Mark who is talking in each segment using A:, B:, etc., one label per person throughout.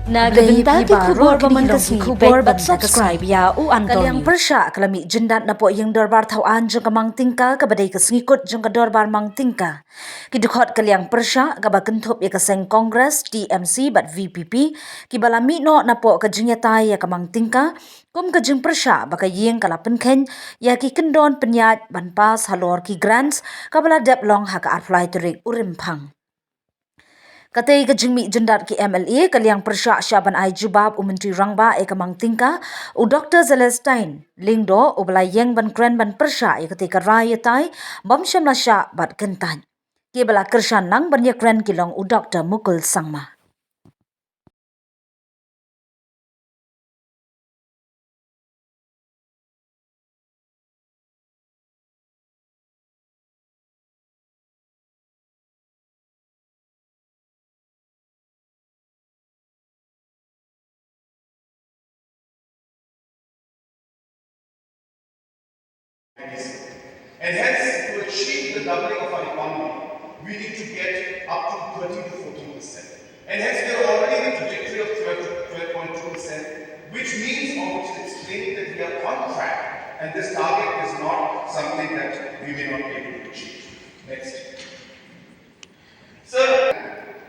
A: Nagabinta ki khubor baman kasmi khubor bat subscribe ya u Antoni. Liang Pyrshah kalami jyndat na po Iingdorbar thawan jeng kamang tingka kabadai kasngikut jeng kadorbar mang tingka. Kidukot ka Liang Pyrshah kaba kentup ya kaseng Kongres TMC bat VPP ki balami no na po ka jynyatai ya kamang tingka kum ka jeng Pyrshah baka yeng kala penken ya ki kendon penyat ban pas halor ki grants kabala dep long haka apply turik urimpang. Katay ka jingmi jyndat ki MLA ka Liang Pyrshah Syaban ay jubab u Menteri Rangba e kamang tingka u Dr. Celestine Lingdo u balay yeng ban kren ban Pyrshah e katay ka raya tay bam syamla sya bat kentan. Ki bala kershan nang ban ye kren kilong u Dr. Mukul Sangma.
B: And hence, to achieve the doubling of our economy, we need to get up to 13 to 14%. And hence, we are already in the trajectory of 12.2%, which means, or which is explaining that we are on track. And this target is not something that we may not be able to achieve. Next. So,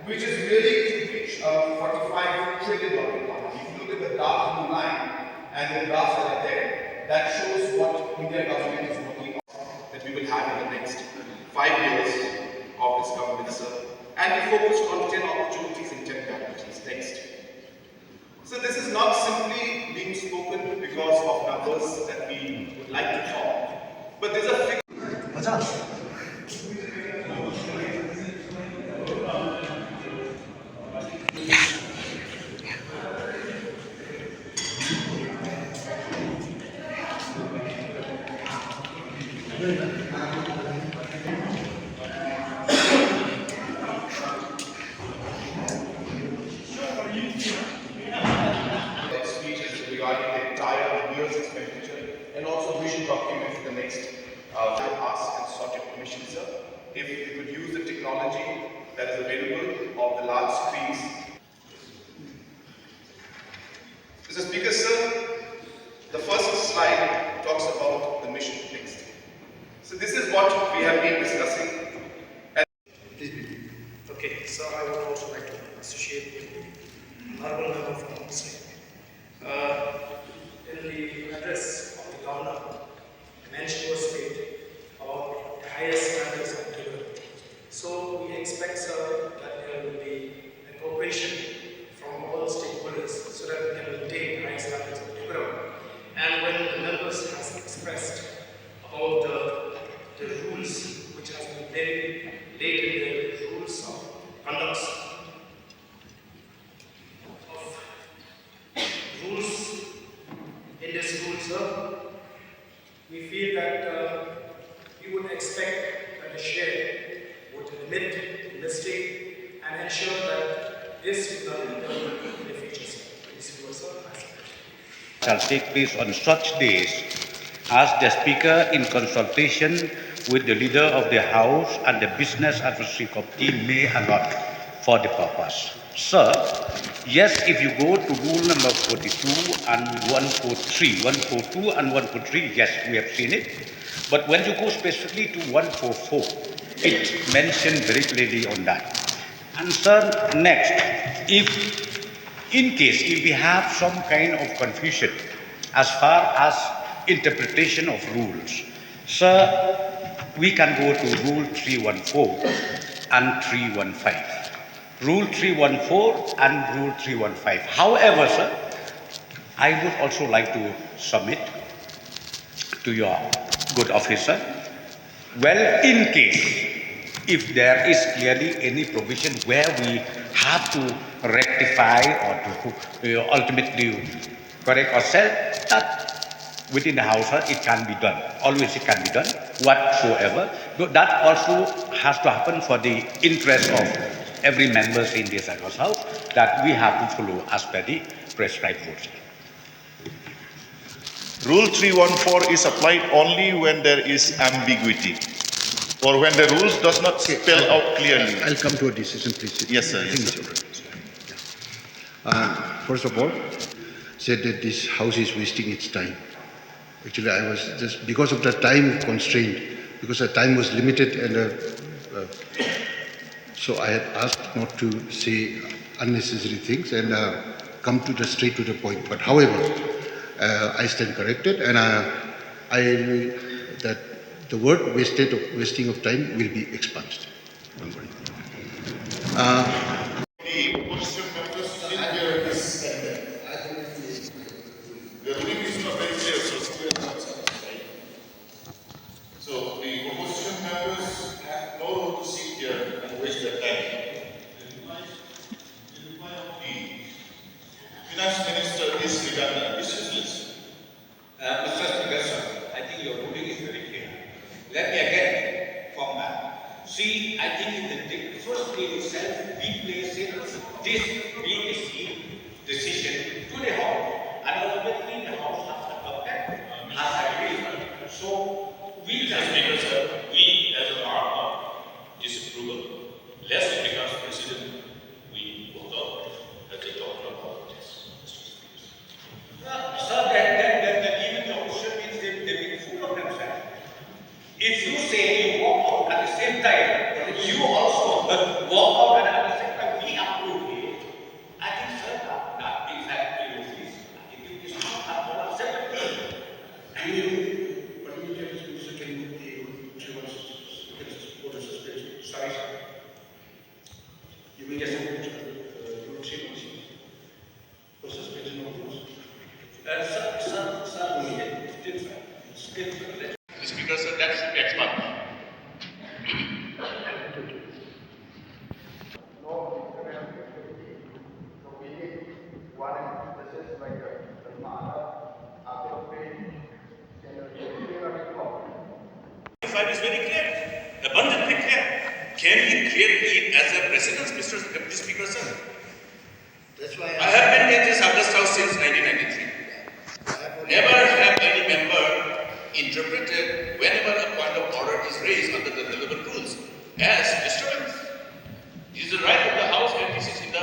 B: which is really to reach a $45 trillion economy. If you look at the dark blue line and the graphs that are there, that shows what Indian government is working on, that we will have in the next 5 years of this government, sir. And we focused on 10 opportunities in 10 categories. Next. So this is not simply being spoken because of numbers that we would like to talk, but there's a figure. Regarding the entire year's expenditure and also vision document for the next ask and sort of commission, sir. If we could use the technology that is available of the large screens. Mr. Speaker, sir, the first slide talks about the mission next. So this is what we have been discussing.
C: Okay, so I would also like to associate with the honorable member from Muslim. In the address of the governor, the mention was made about the highest standards of development. So we expect, sir, that there will be a cooperation from all stakeholders so that we can maintain high standards of development. And when the members has expressed about the rules which has been laid in the rules of conduct, in this rule, sir, we feel that we would expect that the share would limit the mistake and ensure that this will not be done in the future, sir. This is what, sir,
D: shall take place on such days as the Speaker, in consultation with the Leader of the House and the Business Advisory Committee, may allot for the purpose. Sir, yes, if you go to rule number 42 and 143, 142 and 143, yes, we have seen it. But when you go specifically to 144, it mentioned very clearly on that. And sir, next, if we have some kind of confusion as far as interpretation of rules, sir, we can go to Rule 314 and 315. Rule 314 and Rule 315. However, sir, I would also like to submit to your good officer, well, in case if there is clearly any provision where we have to rectify or to ultimately correct ourselves, that within the house it can be done. Always it can be done, whatsoever. That also has to happen for the interest of every member in this house, that we have to follow as per the prescribed rules.
E: Rule 314 is applied only when there is ambiguity or when the rules does not spell out clearly.
F: I'll come to a decision, please.
E: Yes, sir. Yes, sir.
F: First of all, said that this house is wasting its time. Actually, I was just because of the time constraint, because the time was limited, and so I had asked not to say unnecessary things and come to the straight to the point. But however, I stand corrected, and that the word wasting of time will be expunged. Don't worry.
E: The opposition members sit here. The ruling is not very clear, so we are not satisfied. So the opposition members have no role to sit here and waste their time. The finance minister is redundant. This is useless.
D: Mr. Speaker, sir, I think your ruling is very clear. Let me again form back. See, I think in the first day itself, we placed this BAC decision to the House, and ultimately the House has adopted as agreed. So, we
G: Mr. Speaker, sir, we as a part of disapproval, lest it becomes precedent, we vote out as a doctor about this.
D: sir, that even the opposition means they've been full of themselves. If you say you walk out at the same time, you also walk out and at the same time we approve it, I think, sir, that in fact, I think it is not acceptable.
C: You may just you will say for suspension of rules.
D: Sir,
G: Mr. Speaker, sir, that should be expunged. Five is very clear, abundantly clear. Can we create it as a precedence, Mr. Deputy Speaker, sir?
C: That's why
G: I have been in this August House since 1993. Never have any member interpreted whenever a point of order is raised under the relevant rules as disturbance. It is the right of the House and this is in the